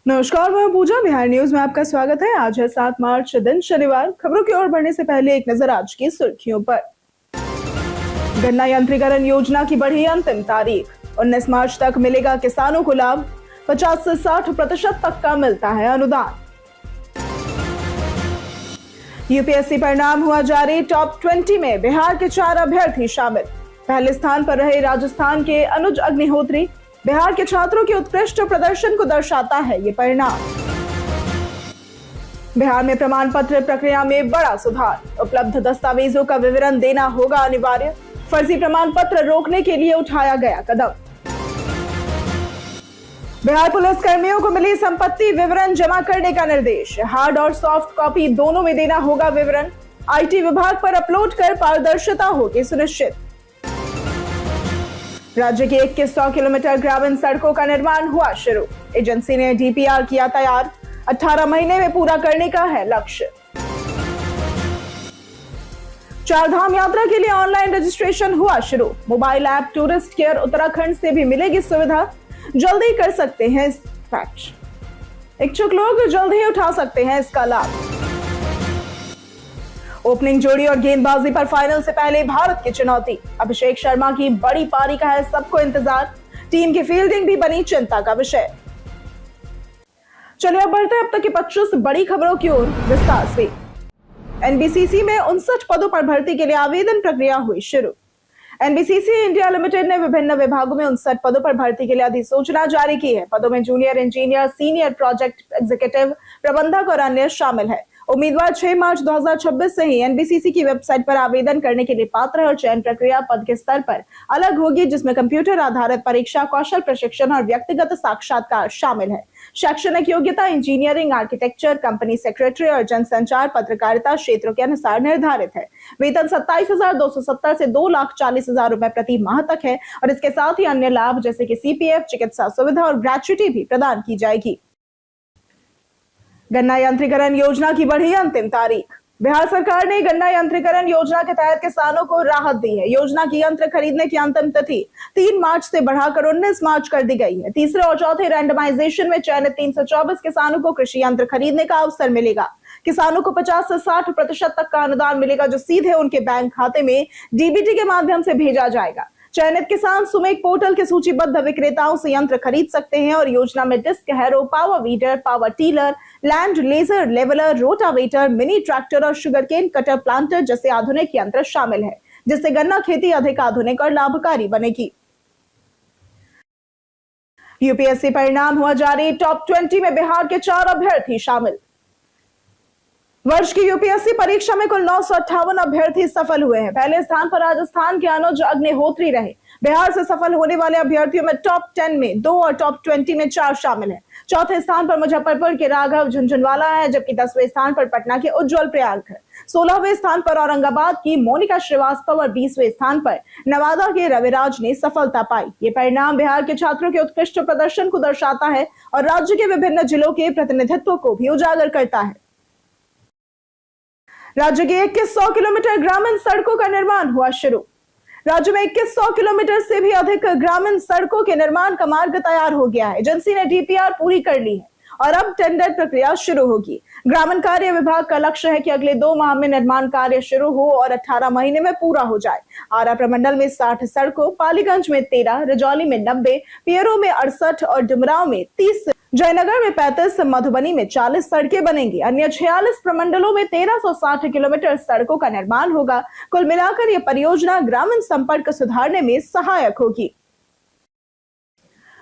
नमस्कार, मैं पूजा। बिहार न्यूज में आपका स्वागत है। आज है 7 मार्च, दिन शनिवार। खबरों की ओर बढ़ने से पहले एक नजर आज की सुर्खियों पर। गन्ना यंत्रीकरण योजना की बढ़ी अंतिम तारीख। 19 मार्च तक मिलेगा किसानों को लाभ। 50 से 60% तक का मिलता है अनुदान। यूपीएससी परिणाम हुआ जारी। टॉप 20 में बिहार के 4 अभ्यर्थी शामिल। पहले स्थान पर रहे राजस्थान के अनुज अग्निहोत्री। बिहार के छात्रों के उत्कृष्ट प्रदर्शन को दर्शाता है ये परिणाम। बिहार में प्रमाण पत्र प्रक्रिया में बड़ा सुधार। उपलब्ध दस्तावेजों का विवरण देना होगा अनिवार्य। फर्जी प्रमाण पत्र रोकने के लिए उठाया गया कदम। बिहार पुलिस कर्मियों को मिली संपत्ति विवरण जमा करने का निर्देश। हार्ड और सॉफ्ट कॉपी दोनों में देना होगा विवरण। आईटी विभाग पर अपलोड कर पारदर्शिता होगी सुनिश्चित। राज्य के 2100 किलोमीटर ग्रामीण सड़कों का निर्माण हुआ शुरू। एजेंसी ने डीपीआर किया तैयार। 18 महीने में पूरा करने का है लक्ष्य। 4 धाम यात्रा के लिए ऑनलाइन रजिस्ट्रेशन हुआ शुरू। Mobile app tourist care Uttarakhand से भी मिलेगी सुविधा। जल्दी कर सकते हैं इच्छुक लोग जल्द ही उठा सकते हैं इसका लाभ। ओपनिंग जोड़ी और गेंदबाजी पर फाइनल से पहले भारत की चुनौती। अभिषेक शर्मा की बड़ी पारी का है सबको इंतजार। टीम की फील्डिंग भी बनी चिंता का विषय। चलिए अब बढ़ते हैं अब तक की 25 बड़ी खबरों की ओर विस्तार से। एनबीसीसी में 59 पदों पर भर्ती के लिए आवेदन प्रक्रिया हुई शुरू। एनबीसीसी इंडिया लिमिटेड ने विभिन्न विभागों में 59 पदों पर भर्ती के लिए अधिसूचना जारी की है। पदों में junior engineer, senior project executive, प्रबंधक और अन्य शामिल है। उम्मीदवार 6 मार्च 2026 से ही एनबीसीसी की वेबसाइट पर आवेदन करने के लिए पात्र है और चयन प्रक्रिया पद के स्तर पर अलग होगी, जिसमें कंप्यूटर आधारित परीक्षा, कौशल प्रशिक्षण और व्यक्तिगत साक्षात्कार शामिल है। शैक्षणिक योग्यता इंजीनियरिंग, आर्किटेक्चर, कंपनी सेक्रेटरी और जनसंचार पत्रकारिता क्षेत्रों के अनुसार निर्धारित है। वेतन 27,270 से 2,40,000 रुपए प्रति माह तक है और इसके साथ ही अन्य लाभ जैसे कि सीपीएफ, चिकित्सा सुविधा और ग्रेच्युटी भी प्रदान की जाएगी। गन्ना यंत्रीकरण योजना की बढ़ी अंतिम तारीख। बिहार सरकार ने गन्ना यंत्रीकरण योजना के तहत किसानों को राहत दी है। योजना की यंत्र खरीदने की अंतिम तिथि 3 मार्च से बढ़ाकर 19 मार्च कर दी गई है। तीसरे और चौथे रैंडमाइजेशन में चयनित 324 किसानों को कृषि यंत्र खरीदने का अवसर मिलेगा। किसानों को 50 से 60% तक का अनुदान मिलेगा, जो सीधे उनके बैंक खाते में डीबीटी के माध्यम से भेजा जाएगा। चयनित किसान सुमेक पोर्टल के सूचीबद्ध विक्रेताओं से यंत्र खरीद सकते हैं और योजना में disc harrow, power weeder, power tiller, land laser leveller, rotavator, mini tractor और शुगरकेन कटर प्लांटर जैसे आधुनिक यंत्र शामिल है, जिससे गन्ना खेती अधिक आधुनिक और लाभकारी बनेगी। यूपीएससी परिणाम हुआ जारी। टॉप 20 में बिहार के 4 अभ्यर्थी शामिल। वर्ष की यूपीएससी परीक्षा में कुल 958 अभ्यर्थी सफल हुए हैं। पहले स्थान पर राजस्थान के अनुज अग्निहोत्री रहे। बिहार से सफल होने वाले अभ्यर्थियों में टॉप 10 में 2 और टॉप 20 में 4 शामिल हैं। चौथे स्थान पर मुजफ्फरपुर के राघव झुनझुनवाला है, जबकि 10वें स्थान पर पटना के उज्जवल प्रयाग है। 16वें स्थान पर औरंगाबाद की मोनिका श्रीवास्तव और 20वें स्थान पर नवादा के रविराज ने सफलता पाई। ये परिणाम बिहार के छात्रों के उत्कृष्ट प्रदर्शन को दर्शाता है और राज्य के विभिन्न जिलों के प्रतिनिधित्व को भी उजागर करता है। राज्य के 2100 किलोमीटर ग्रामीण सड़कों का निर्माण हुआ शुरू। राज्य में 2100 किलोमीटर से भी अधिक ग्रामीण सड़कों के निर्माण का मार्ग तैयार हो गया है। एजेंसी ने डीपीआर पूरी कर ली है और अब टेंडर प्रक्रिया शुरू होगी। ग्रामीण कार्य विभाग का लक्ष्य है कि अगले 2 माह में निर्माण कार्य शुरू हो और 18 महीने में पूरा हो जाए। आरा प्रमंडल में 60 सड़कों, पालीगंज में 13, रजौली में 90, पियरों में 68 और डुमरांव में 30, जयनगर में 35, मधुबनी में 40 सड़कें बनेंगी। अन्य 46 प्रमंडलों में 1360 किलोमीटर सड़कों का निर्माण होगा। कुल मिलाकर यह परियोजना ग्रामीण संपर्क सुधारने में सहायक होगी।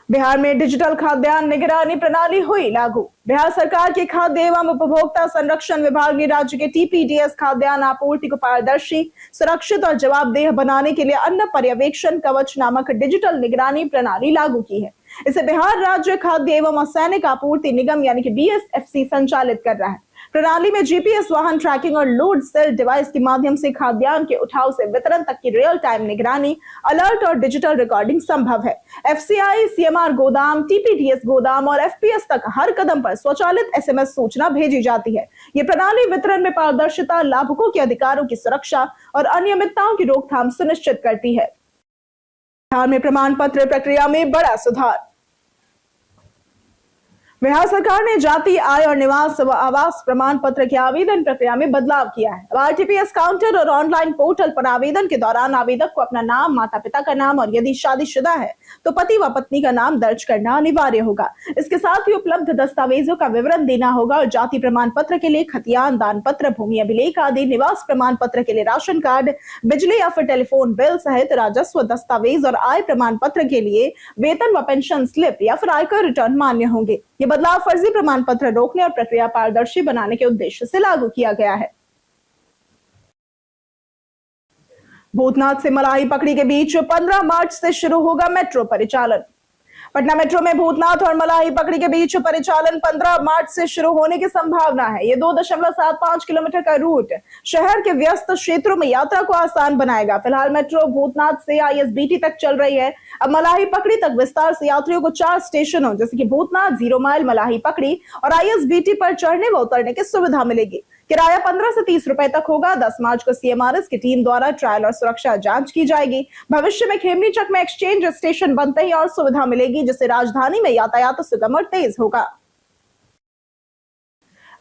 बिहार में डिजिटल खाद्यान्न निगरानी प्रणाली हुई लागू। बिहार सरकार के खाद्य एवं उपभोक्ता संरक्षण विभाग ने राज्य के टीपीडीएस खाद्यान्न आपूर्ति को पारदर्शी, सुरक्षित और जवाबदेह बनाने के लिए अन्न पर्यवेक्षण कवच नामक डिजिटल निगरानी प्रणाली लागू की है। इसे बिहार राज्य खाद्य एवं असैनिक आपूर्ति निगम यानी कि बीएसएफसी संचालित कर रहा है। प्रणाली में जीपीएस वाहन ट्रैकिंग और लोड सेल डिवाइस के माध्यम से खाद्यान्न के उठाव से वितरण तक की रियल टाइम निगरानी, अलर्ट और डिजिटल रिकॉर्डिंग संभव है। एफसीआई, सीएमआर गोदाम, टीपीडीएस गोदाम और एफपीएस तक हर कदम पर स्वचालित एसएमएस सूचना भेजी जाती है। ये प्रणाली वितरण में पारदर्शिता, लाभुकों के अधिकारों की सुरक्षा और अनियमितताओं की रोकथाम सुनिश्चित करती है। बिहार में प्रमाण पत्र प्रक्रिया में बड़ा सुधार। बिहार सरकार ने जाति, आय और निवास व आवास प्रमाण पत्र के आवेदन प्रक्रिया में बदलाव किया है। अब आरटीपीएस काउंटर और ऑनलाइन पोर्टल पर आवेदन के दौरान आवेदक को अपना नाम, माता पिता का नाम और यदि शादीशुदा है तो पति व पत्नी का नाम दर्ज करना अनिवार्य होगा। इसके साथ ही उपलब्ध दस्तावेजों का विवरण देना होगा और जाति प्रमाण पत्र के लिए खतियान, दान पत्र, भूमि अभिलेख आदि, निवास प्रमाण पत्र के लिए राशन कार्ड, बिजली या फिर टेलीफोन बिल सहित राजस्व दस्तावेज और आय प्रमाण पत्र के लिए वेतन व पेंशन स्लिप या फिर आयकर रिटर्न मान्य होंगे। ये बदलाव फर्जी प्रमाण पत्र रोकने और प्रक्रिया पारदर्शी बनाने के उद्देश्य से लागू किया गया है। भूतनाथ से मलाही पकड़ी के बीच 15 मार्च से शुरू होगा मेट्रो परिचालन। पटना मेट्रो में भूतनाथ और मलाही पकड़ी के बीच परिचालन 15 मार्च से शुरू होने की संभावना है। ये 2.75 किलोमीटर का रूट शहर के व्यस्त क्षेत्रों में यात्रा को आसान बनाएगा। फिलहाल मेट्रो भूतनाथ से आईएसबीटी तक चल रही है। अब मलाही पकड़ी तक विस्तार से यात्रियों को 4 स्टेशनों जैसे कि भूतनाथ, 0 माइल, मलाही पकड़ी और आईएसबीटी पर चढ़ने व उतरने की सुविधा मिलेगी। किराया 15 से 30 रुपए तक होगा। 10 मार्च को सीएमआरएस की टीम द्वारा ट्रायल और सुरक्षा जांच की जाएगी। भविष्य में खेमनीचक में एक्सचेंज स्टेशन बनते ही और सुविधा मिलेगी, जिससे राजधानी में यातायात सुगम और तेज होगा।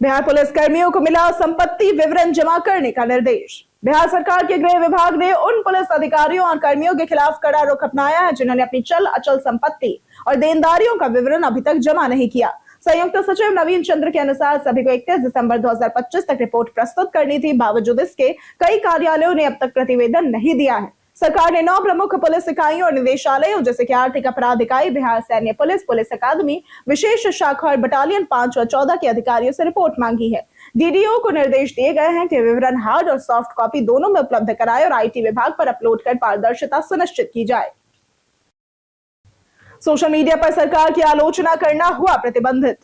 बिहार पुलिस कर्मियों को मिला संपत्ति विवरण जमा करने का निर्देश। बिहार सरकार के गृह विभाग ने उन पुलिस अधिकारियों और कर्मियों के खिलाफ कड़ा रुख अपनाया है जिन्होंने अपनी चल अचल संपत्ति और देनदारियों का विवरण अभी तक जमा नहीं किया। संयुक्त सचिव नवीन चंद्र के अनुसार सभी को 31 दिसंबर 2025 तक रिपोर्ट प्रस्तुत करनी थी। बावजूद इसके कई कार्यालयों ने अब तक प्रतिवेदन नहीं दिया है। सरकार ने 9 प्रमुख पुलिस इकाइयों और निदेशालयों जैसे कि आर्थिक अपराध इकाई, बिहार सैन्य पुलिस, पुलिस अकादमी, विशेष शाखा और बटालियन 5 और 14 के अधिकारियों से रिपोर्ट मांगी है। डीडीओ को निर्देश दिए गए हैं कि विवरण हार्ड और सॉफ्ट कॉपी दोनों में उपलब्ध कराए और आईटी विभाग पर अपलोड कर पारदर्शिता सुनिश्चित की जाए। सोशल मीडिया पर सरकार की आलोचना करना हुआ प्रतिबंधित।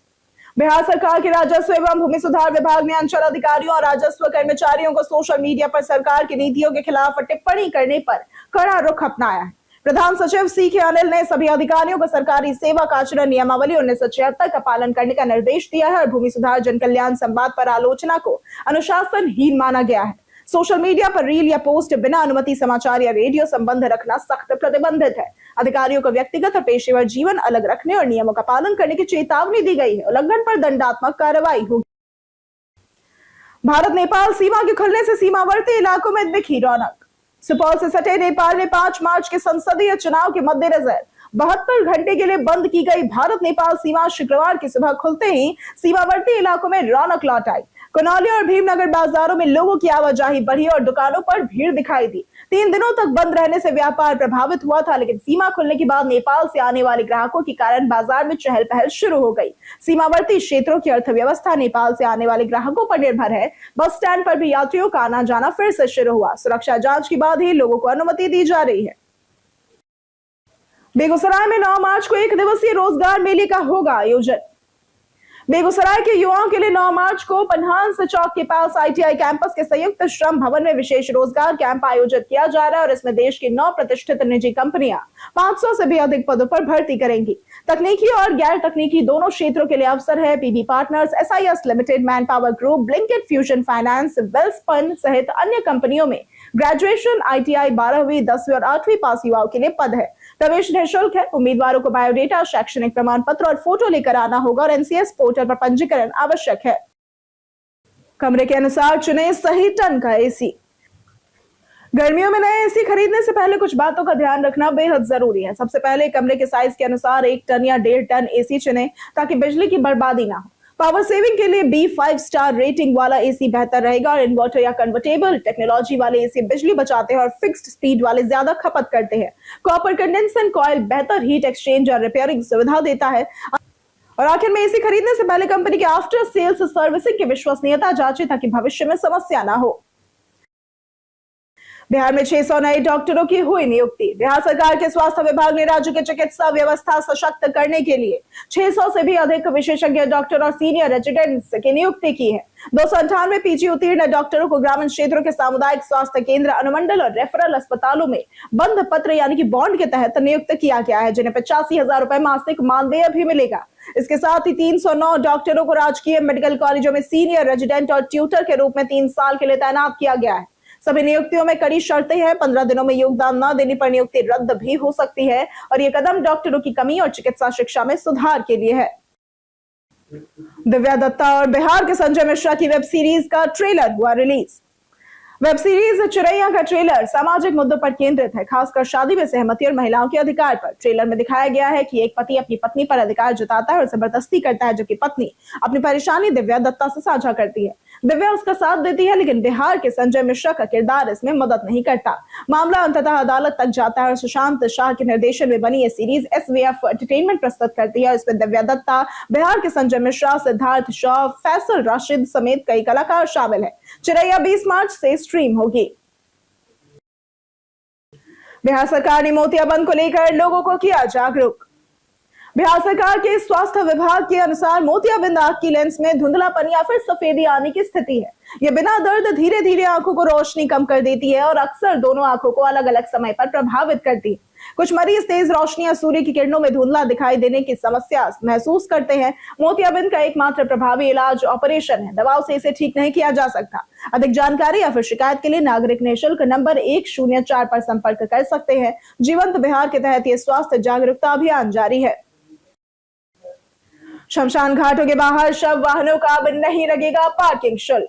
बिहार सरकार के राजस्व एवं भूमि सुधार विभाग ने अंचल अधिकारियों और राजस्व कर्मचारियों को सोशल मीडिया पर सरकार की नीतियों के खिलाफ टिप्पणी करने पर कड़ा रुख अपनाया है। प्रधान सचिव सीके अनिल ने सभी अधिकारियों को सरकारी सेवा का आचरण नियमावली 1976 का पालन करने का निर्देश दिया है और भूमि सुधार जन कल्याण संवाद पर आलोचना को अनुशासनहीन माना गया है। सोशल मीडिया पर रील या पोस्ट बिना अनुमति, समाचार या रेडियो संबंध रखना सख्त प्रतिबंधित है। अधिकारियों को व्यक्तिगत और पेशेवर जीवन अलग रखने और नियमों का पालन करने की चेतावनी दी गई है। उल्लंघन पर दंडात्मक कार्रवाई होगी। भारत नेपाल सीमा के खुलने से सीमावर्ती इलाकों में दिखी रौनक। सुपौल से सटे नेपाल में 5 मार्च के संसदीय चुनाव के मद्देनजर 72 घंटे के लिए बंद की गई भारत नेपाल सीमा शुक्रवार की सुबह खुलते ही सीमावर्ती इलाकों में रौनक लौट आई। कुनौली और भीमनगर बाजारों में लोगों की आवाजाही बढ़ी और दुकानों पर भीड़ दिखाई दी। 3 दिनों तक बंद रहने से व्यापार प्रभावित हुआ था, लेकिन सीमा खुलने के बाद नेपाल से आने वाले ग्राहकों के कारण बाजार में चहल पहल शुरू हो गई। सीमावर्ती क्षेत्रों की अर्थव्यवस्था नेपाल से आने वाले ग्राहकों पर निर्भर है। बस स्टैंड पर भी यात्रियों का आना जाना फिर से शुरू हुआ। सुरक्षा जांच के बाद ही लोगों को अनुमति दी जा रही है। बेगूसराय में 9 मार्च को 1 दिवसीय रोजगार मेले का होगा आयोजन। बेगूसराय के युवाओं के लिए 9 मार्च को पन्हान से चौक के पास आईटीआई कैंपस के संयुक्त श्रम भवन में विशेष रोजगार कैंप आयोजित किया जा रहा है और इसमें देश की 9 प्रतिष्ठित निजी कंपनियां 500 से भी अधिक पदों पर भर्ती करेंगी। तकनीकी और गैर तकनीकी दोनों क्षेत्रों के लिए अवसर है। PB Partners, SIS Limited, Man Power Group, Blinkit Fusion Finance, Welspun सहित अन्य कंपनियों में ग्रेजुएशन, आईटीआई, 12वीं, 10वीं और 8वीं पास युवाओं के लिए पद है। प्रवेश निःशुल्क है। उम्मीदवारों को बायोडेटा, शैक्षणिक प्रमाण पत्र और फोटो लेकर आना होगा और एनसीएस पोर्टल पर पंजीकरण आवश्यक है। कमरे के अनुसार चुने सही टन का एसी। गर्मियों में नए एसी खरीदने से पहले कुछ बातों का ध्यान रखना बेहद जरूरी है। सबसे पहले कमरे के साइज के अनुसार 1 टन या 1.5 टन एसी चुने ताकि बिजली की बर्बादी ना हो। पावर सेविंग के लिए B5 स्टार रेटिंग वाला एसी बेहतर रहेगा और इन्वर्टर या कन्वर्टेबल टेक्नोलॉजी वाले एसी बिजली बचाते हैं और फिक्स्ड स्पीड वाले ज्यादा खपत करते हैं। कॉपर कंडेंसर कॉइल बेहतर हीट एक्सचेंज और रिपेयरिंग सुविधा देता है। और आखिर में एसी खरीदने से पहले कंपनी के आफ्टर सेल्स सर्विसिंग की विश्वसनीयता जांचें ताकि भविष्य में समस्या ना हो। बिहार में 600 नए डॉक्टरों की हुई नियुक्ति। बिहार सरकार के स्वास्थ्य विभाग ने राज्य की चिकित्सा व्यवस्था सशक्त करने के लिए 600 से भी अधिक विशेषज्ञ डॉक्टर और सीनियर रेजिडेंट्स की नियुक्ति की है। 298 पीजी उत्तीर्ण डॉक्टरों को ग्रामीण क्षेत्रों के सामुदायिक स्वास्थ्य केंद्र, अनुमंडल और रेफरल अस्पतालों में बंद पत्र यानी कि बॉन्ड के तहत नियुक्त किया गया है, जिन्हें 85,000 रुपए मासिक मानदेय भी मिलेगा। इसके साथ ही 309 डॉक्टरों को राजकीय मेडिकल कॉलेजों में सीनियर रेजिडेंट और ट्यूटर के रूप में 3 साल के लिए तैनात किया गया है। सभी नियुक्तियों में कड़ी शर्तें हैं। 15 दिनों में योगदान न देने पर नियुक्ति रद्द भी हो सकती है और यह कदम डॉक्टरों की कमी और चिकित्सा शिक्षा में सुधार के लिए है। दिव्या दत्ता और बिहार के संजय मिश्रा की वेब सीरीज का ट्रेलर हुआ रिलीज। वेब सीरीज चिरैया का ट्रेलर सामाजिक मुद्दों पर केंद्रित है, खासकर शादी में सहमति और महिलाओं के अधिकार पर। ट्रेलर में दिखाया गया है कि एक पति अपनी पत्नी पर अधिकार जताता है और जबरदस्ती करता है, जबकि पत्नी अपनी परेशानी दिव्या दत्ता से साझा करती है। दिव्या उसका साथ देती है, लेकिन बिहार के संजय मिश्रा का किरदार इसमें मदद नहीं करता। मामला अंततः अदालत तक जाता है और सुशांत शाह के निर्देशन में बनी ये सीरीज SVF एंटरटेनमेंट प्रस्तुत करती है। इसमें दिव्या दत्ता, बिहार के संजय मिश्रा, सिद्धार्थ शाह, फैसल राशिद समेत कई कलाकार शामिल है। चिरैया 20 मार्च से स्ट्रीम होगी। बिहार सरकार ने मोतियाबिंद को लेकर लोगों को किया जागरूक। बिहार सरकार के स्वास्थ्य विभाग के अनुसार मोतियाबिंद आंख की लेंस में धुंधलापन या फिर सफेदी आने की स्थिति है। यह बिना दर्द धीरे धीरे आंखों को रोशनी कम कर देती है और अक्सर दोनों आंखों को अलग अलग समय पर प्रभावित करती है। कुछ मरीज तेज रोशनी या सूर्य की किरणों में धुंधला दिखाई देने की समस्या महसूस करते हैं। मोतियाबिंद का एकमात्र प्रभावी इलाज ऑपरेशन है। दवाओं से इसे ठीक नहीं किया जा सकता। अधिक जानकारी या फिर शिकायत के लिए नागरिक निःशुल्क नंबर 104 पर संपर्क कर सकते हैं। जीवंत बिहार के तहत ये स्वास्थ्य जागरूकता अभियान जारी है। शमशान घाटों के बाहर शव वाहनों का अब नहीं लगेगा पार्किंग शुल्क।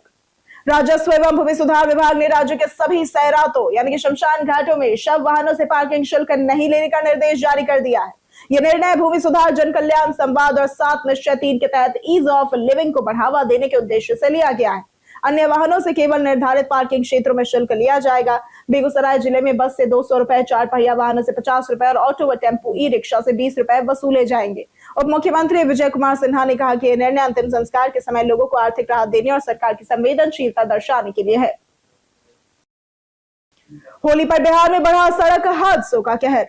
राजस्व एवं भूमि सुधार विभाग ने राज्य के सभी सैरातों यानी कि शमशान घाटों में शव वाहनों से पार्किंग शुल्क नहीं लेने का निर्देश जारी कर दिया है। यह निर्णय भूमि सुधार, जन कल्याण, संवाद और 7 निश्चय 3 के तहत ईज ऑफ लिविंग को बढ़ावा देने के उद्देश्य से लिया गया है। अन्य वाहनों से केवल निर्धारित पार्किंग क्षेत्रों में शुल्क लिया जाएगा। बेगूसराय जिले में बस से 200 रुपए, 4 पहिया वाहनों से 50 रुपए और ऑटो व टेम्पो ई रिक्शा से 20 रुपए वसूले जाएंगे। उप मुख्यमंत्री विजय कुमार सिन्हा ने कहा कि यह निर्णय अंतिम संस्कार के समय लोगों को आर्थिक राहत देने और सरकार की संवेदनशीलता दर्शाने के लिए है। होली पर बिहार में बढ़ा सड़क हादसों का कहर।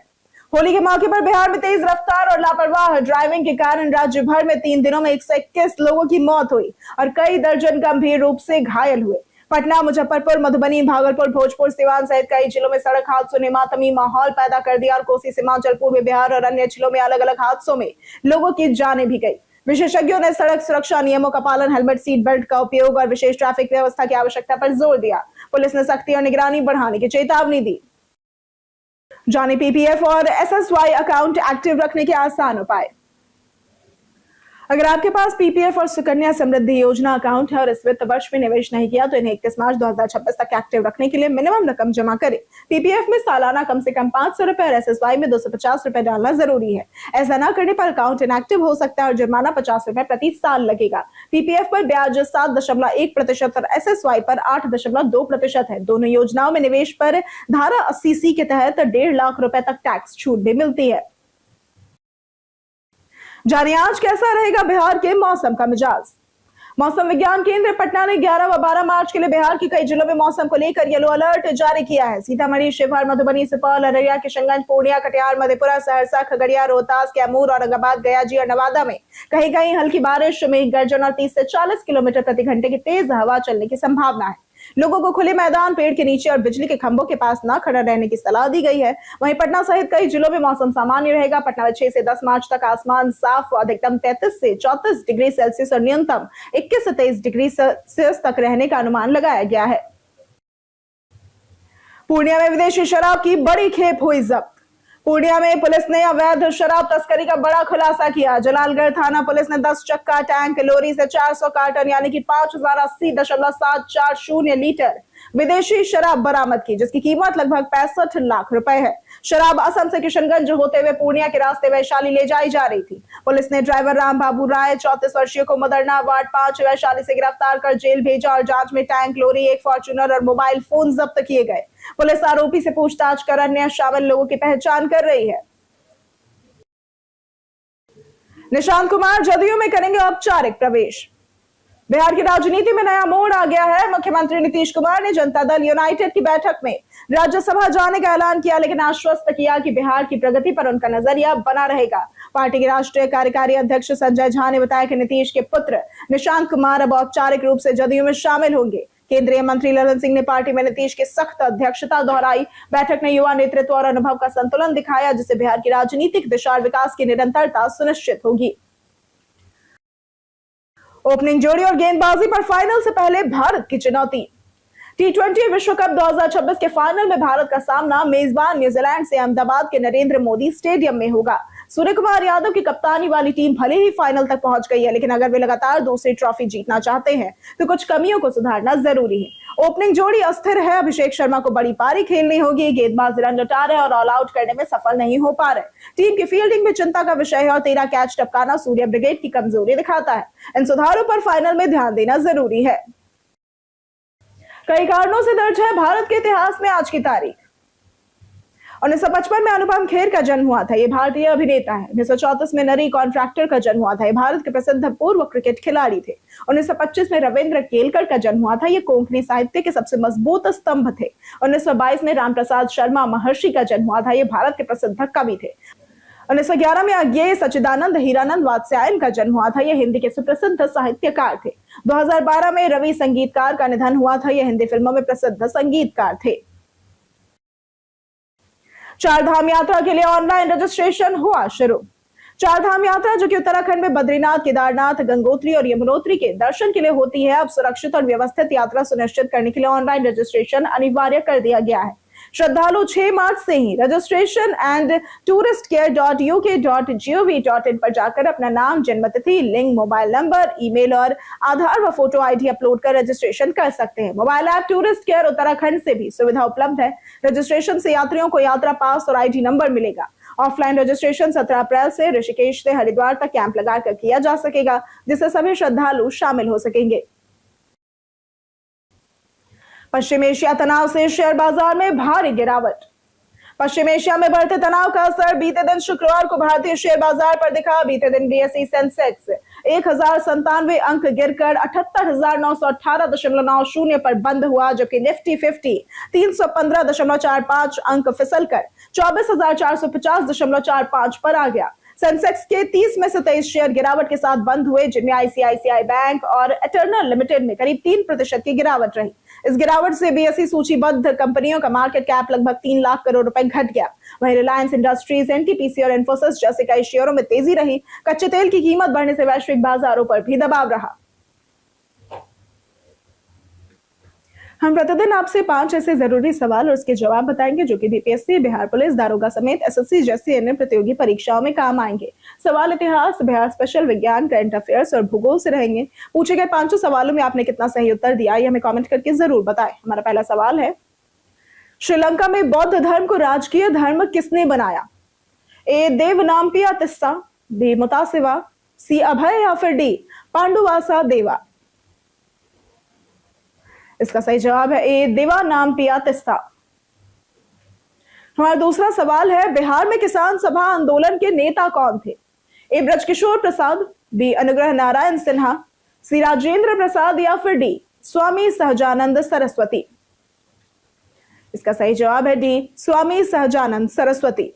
होली के मौके पर बिहार में तेज रफ्तार और लापरवाह ड्राइविंग के कारण राज्य भर में 3 दिनों में 121 लोगों की मौत हुई और कई दर्जन गंभीर रूप से घायल हुए। पटना, मुजफ्फरपुर, मधुबनी, भागलपुर, भोजपुर, सिवान सहित कई जिलों में सड़क हादसों ने मातमी माहौल पैदा कर दिया और कोसी, सीमांचल, पूर्वी बिहार और अन्य जिलों में अलग अलग हादसों में लोगों की जानें भी गई। विशेषज्ञों ने सड़क सुरक्षा नियमों का पालन, हेलमेट, सीट बेल्ट का उपयोग और विशेष ट्रैफिक व्यवस्था की आवश्यकता पर जोर दिया। पुलिस ने सख्ती और निगरानी बढ़ाने की चेतावनी दी। जाने PPF और SSY अकाउंट एक्टिव रखने के आसान उपाय। अगर आपके पास PPF और सुकन्या समृद्धि योजना अकाउंट है और इस वित्त वर्ष में निवेश नहीं किया तो इन्हें 31 मार्च 2026 तक एक्टिव रखने के लिए मिनिमम रकम जमा करें। PPF में सालाना कम से कम 500 रुपए और SSY में 250 रुपए डालना जरूरी है। ऐसा न करने पर अकाउंट इनएक्टिव हो सकता है और जुर्माना 50 रुपए प्रति साल लगेगा। PPF पर ब्याज 7.1% और SSY पर 8.2% है। दोनों योजनाओं में निवेश पर धारा 80C के तहत 1.5 लाख रुपए तक टैक्स छूट भी मिलती है। जानिए आज कैसा रहेगा बिहार के मौसम का मिजाज। मौसम विज्ञान केंद्र पटना ने 11 व 12 मार्च के लिए बिहार के कई जिलों में मौसम को लेकर येलो अलर्ट जारी किया है। सीतामढ़ी, शिवहर, मधुबनी, सुपौल, अररिया, किशनगंज, पूर्णिया, कटिहार, मधेपुरा, सहरसा, खगड़िया, रोहतास, कैमूर, औरंगाबाद, गया और नवादा में कहीं कहीं हल्की बारिश, मेघ गर्जन और 30 से 40 किलोमीटर प्रति घंटे की तेज हवा चलने की संभावना है। लोगों को खुले मैदान, पेड़ के नीचे और बिजली के खंभों के पास न खड़ा रहने की सलाह दी गई है। वहीं पटना सहित कई जिलों में मौसम सामान्य रहेगा। पटना में 6 से 10 मार्च तक आसमान साफ, अधिकतम 33 से 34 डिग्री सेल्सियस और न्यूनतम 21 से 23 डिग्री सेल्सियस तक रहने का अनुमान लगाया गया है। पूर्णिया में विदेशी शराब की बड़ी खेप हुई जब्त। पूर्णिया में पुलिस ने अवैध शराब तस्करी का बड़ा खुलासा किया। जलालगढ़ थाना पुलिस ने 10 चक्का टैंक लोरी से 400 कार्टन यानी कि 5080.740 लीटर विदेशी शराब बरामद की, जिसकी कीमत लगभग 65 लाख रुपए है। शराब असम से किशनगंज होते हुए पूर्णिया के रास्ते वैशाली ले जाई जा रही थी। पुलिस ने ड्राइवर राम बाबू राय 34 वर्षीय को मदरना वार्ड 5 वैशाली से गिरफ्तार कर जेल भेजा और जांच में टैंक लोरी, एक फॉर्च्यूनर और मोबाइल फोन जब्त किए गए। पुलिस आरोपी से पूछताछ कर अन्य शामिल लोगों की पहचान कर रही है। निशांत कुमार जदयू में करेंगे औपचारिक प्रवेश। बिहार की राजनीति में नया मोड़ आ गया है। मुख्यमंत्री नीतीश कुमार ने जनता दल यूनाइटेड की बैठक में राज्यसभा जाने का ऐलान किया, लेकिन आश्वस्त किया कि बिहार की प्रगति पर उनका नजरिया बना रहेगा। पार्टी के राष्ट्रीय कार्यकारी अध्यक्ष संजय झा ने बताया कि नीतीश के पुत्र निशांत कुमार अब औपचारिक रूप से जदयू में शामिल होंगे। केंद्रीय मंत्री ललन सिंह ने पार्टी में नीतीश की सख्त अध्यक्षता दोहराई। बैठक ने युवा नेतृत्व और अनुभव का संतुलन दिखाया, जिससे बिहार की राजनीतिक दिशा और विकास की निरंतरता सुनिश्चित होगी। ओपनिंग जोड़ी और गेंदबाजी पर फाइनल से पहले भारत की चुनौती। T20 विश्व कप 2026 के फाइनल में भारत का सामना मेजबान न्यूजीलैंड से अहमदाबाद के नरेंद्र मोदी स्टेडियम में होगा। सूर्य कुमार यादव की कप्तानी वाली टीम भले ही फाइनल तक पहुंच गई है, लेकिन अगर वे लगातार दूसरी ट्रॉफी जीतना चाहते हैं तो कुछ कमियों को सुधारना जरूरी है। ओपनिंग जोड़ी अस्थिर है, अभिषेक शर्मा को बड़ी पारी खेलनी होगी, गेंदबाज रन लुटा रहे और ऑल आउट करने में सफल नहीं हो पा रहे। टीम की फील्डिंग में चिंता का विषय है और 13 कैच टपकाना सूर्य ब्रिगेड की कमजोरी दिखाता है। इन सुधारों पर फाइनल में ध्यान देना जरूरी है। कई कारणों से दर्ज है भारत के इतिहास में आज की तारीख। 1955 में अनुपम खेर का जन्म हुआ था। ये भारतीय अभिनेता है। 1934 में नरी कॉन्ट्रैक्टर का जन्म हुआ था। ये भारत के प्रसिद्ध पूर्व क्रिकेट खिलाड़ी थे। 1925 में रविंद्र केलकर का जन्म हुआ था। ये कोंकणी साहित्य के सबसे मजबूत स्तंभ थे। 1922 में रामप्रसाद शर्मा महर्षि का जन्म हुआ था। ये भारत के प्रसिद्ध कवि थे। 1911 में अज्ञेय सच्चिदानंद हीरानंद वात्स्यायन का जन्म हुआ था। ये हिंदी के सुप्रसिद्ध साहित्यकार थे। 2012 में रवि संगीतकार का निधन हुआ था। ये हिंदी फिल्मों में प्रसिद्ध संगीतकार थे। चार धाम यात्रा के लिए ऑनलाइन रजिस्ट्रेशन हुआ शुरू। चार धाम यात्रा, जो कि उत्तराखंड में बद्रीनाथ, केदारनाथ, गंगोत्री और यमुनोत्री के दर्शन के लिए होती है, अब सुरक्षित और व्यवस्थित यात्रा सुनिश्चित करने के लिए ऑनलाइन रजिस्ट्रेशन अनिवार्य कर दिया गया है। श्रद्धालु 6 मार्च से ही रजिस्ट्रेशन एंड touristcare.uk.gov.in पर जाकर अपना नाम, जन्मतिथि, लिंग, मोबाइल नंबर, ईमेल और आधार व फोटो आईडी अपलोड कर रजिस्ट्रेशन कर सकते हैं। Mobile app tourist care Uttarakhand से भी सुविधा उपलब्ध है। रजिस्ट्रेशन से यात्रियों को यात्रा पास और आईडी नंबर मिलेगा। ऑफलाइन रजिस्ट्रेशन 17 अप्रैल से ऋषिकेश से हरिद्वार तक कैंप लगाकर किया जा सकेगा, जिससे सभी श्रद्धालु शामिल हो सकेंगे। पश्चिम एशिया तनाव से शेयर बाजार में भारी गिरावट। पश्चिम एशिया में बढ़ते तनाव का असर बीते दिन शुक्रवार को भारतीय शेयर बाजार पर दिखा। बीते दिन बीएसई सेंसेक्स 1097 अंक गिरकर 78,918.90 पर बंद हुआ, जबकि निफ्टी 50 315.45 अंक फिसलकर 24,450.45 पर आ गया। सेंसेक्स के 30 में से 23 शेयर गिरावट के साथ बंद हुए, जिनमें आईसीआईसीआई बैंक और एटर्नल लिमिटेड में करीब 3% की गिरावट रही। इस गिरावट से बीएसई सूचीबद्ध कंपनियों का मार्केट कैप लगभग 3 लाख करोड़ रुपए घट गया। वहीं रिलायंस इंडस्ट्रीज, एनटीपीसी और इन्फोसिस जैसे कई शेयरों में तेजी रही। कच्चे तेल की कीमत बढ़ने से वैश्विक बाजारों पर भी दबाव रहा। हम प्रतिदिन आपसे 5 ऐसे जरूरी सवाल और उसके जवाब बताएंगे जो कि बीपीएससी, बिहार पुलिस, दारोगा समेत एसएससी जैसी अन्य प्रतियोगी परीक्षाओं में काम आएंगे। सवाल इतिहास, बिहार स्पेशल, विज्ञान, करंट अफेयर्स और भूगोल से रहेंगे। पूछे गए 5 सवालों में आपने कितना सही उत्तर दिया, ये हमें कमेंट करके जरूर बताएं। हमारा पहला सवाल है, श्रीलंका में बौद्ध धर्म को राजकीय धर्म किसने बनाया? ए देवनाम्पिया तिस्सा, बी मुतासिवा, सी अभय या फिर डी पांडुवासा देवा? इसका सही जवाब है ए देवानाम्पिया तिस्सा। हमारा दूसरा सवाल है, बिहार में किसान सभा आंदोलन के नेता कौन थे? ए ब्रजकिशोर प्रसाद, बी अनुग्रह नारायण सिन्हा, सी राजेंद्र प्रसाद या फिर डी स्वामी सहजानंद सरस्वती? इसका सही जवाब है डी स्वामी सहजानंद सरस्वती।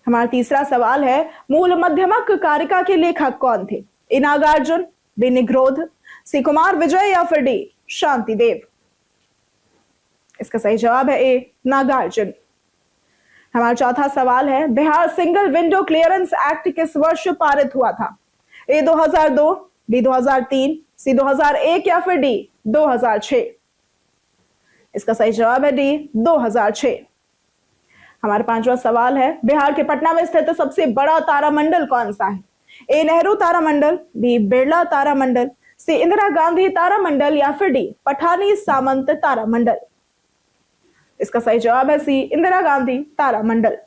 हमारा तीसरा सवाल है, मूल मध्यमक कारिका के लेखक कौन थे? ए नागार्जुन, बी निग्रोध, सी कुमार विजय या फिर डी शांति देव? इसका सही जवाब है ए नागार्जुन। हमारा चौथा सवाल है, Bihar single window clearance act किस वर्ष पारित हुआ था? ए 2002, बी 2003, सी 2001 या फिर डी 2006? इसका सही जवाब है डी 2006। हमारा पांचवा सवाल है, बिहार के पटना में स्थित सबसे बड़ा तारामंडल कौन सा है? ए नेहरू तारामंडल, बी बिरला तारामंडल, सी इंदिरा गांधी तारामंडल या फिर डी पठानी सामंत तारामंडल? इसका सही जवाब है सी इंदिरा गांधी तारामंडल।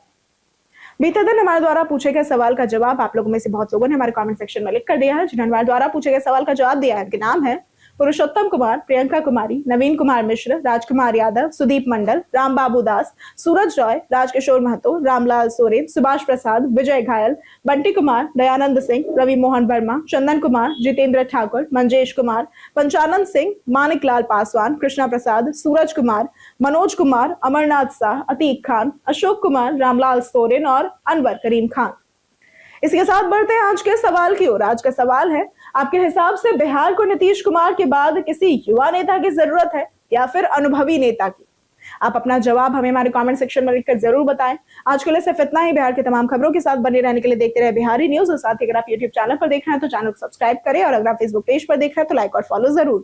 बीते दिन हमारे द्वारा पूछे गए सवाल का जवाब आप लोगों में से बहुत लोगों ने हमारे कमेंट सेक्शन में लिख कर दिया है। जिन्होंने हमारे द्वारा पूछे गए सवाल का जवाब दिया है, उनके नाम है पुरुषोत्तम कुमार, प्रियंका कुमारी, नवीन कुमार मिश्र, राजकुमार यादव, सुदीप मंडल, राम बाबू दास, सूरज रॉय, राजकिशोर महतो, रामलाल सोरेन, सुभाष प्रसाद, विजय घायल, बंटी कुमार, दयानंद सिंह, रवि मोहन वर्मा, चंदन कुमार, जितेंद्र ठाकुर, मंजेश कुमार, पंचानंद सिंह, मानिक लाल पासवान, कृष्णा प्रसाद, सूरज कुमार, मनोज कुमार, अमरनाथ शाह, अतीक खान, अशोक कुमार, रामलाल सोरेन और अनवर करीम खान। इसी के साथ बढ़ते हैं आज के सवाल की ओर। आज का सवाल है, आपके हिसाब से बिहार को नीतीश कुमार के बाद किसी युवा नेता की जरूरत है या फिर अनुभवी नेता की? आप अपना जवाब हमें हमारे कमेंट सेक्शन में लिखकर जरूर बताएं। आज के लिए सिर्फ इतना ही। बिहार की तमाम खबरों के साथ बने रहने के लिए देखते रहे बिहारी न्यूज। और साथ ही अगर आप यूट्यूब चैनल पर देख रहे हैं तो चैनल को सब्सक्राइब करें, और अगर आप फेसबुक पेज पर देख रहे हैं तो लाइक और फॉलो जरूर करें।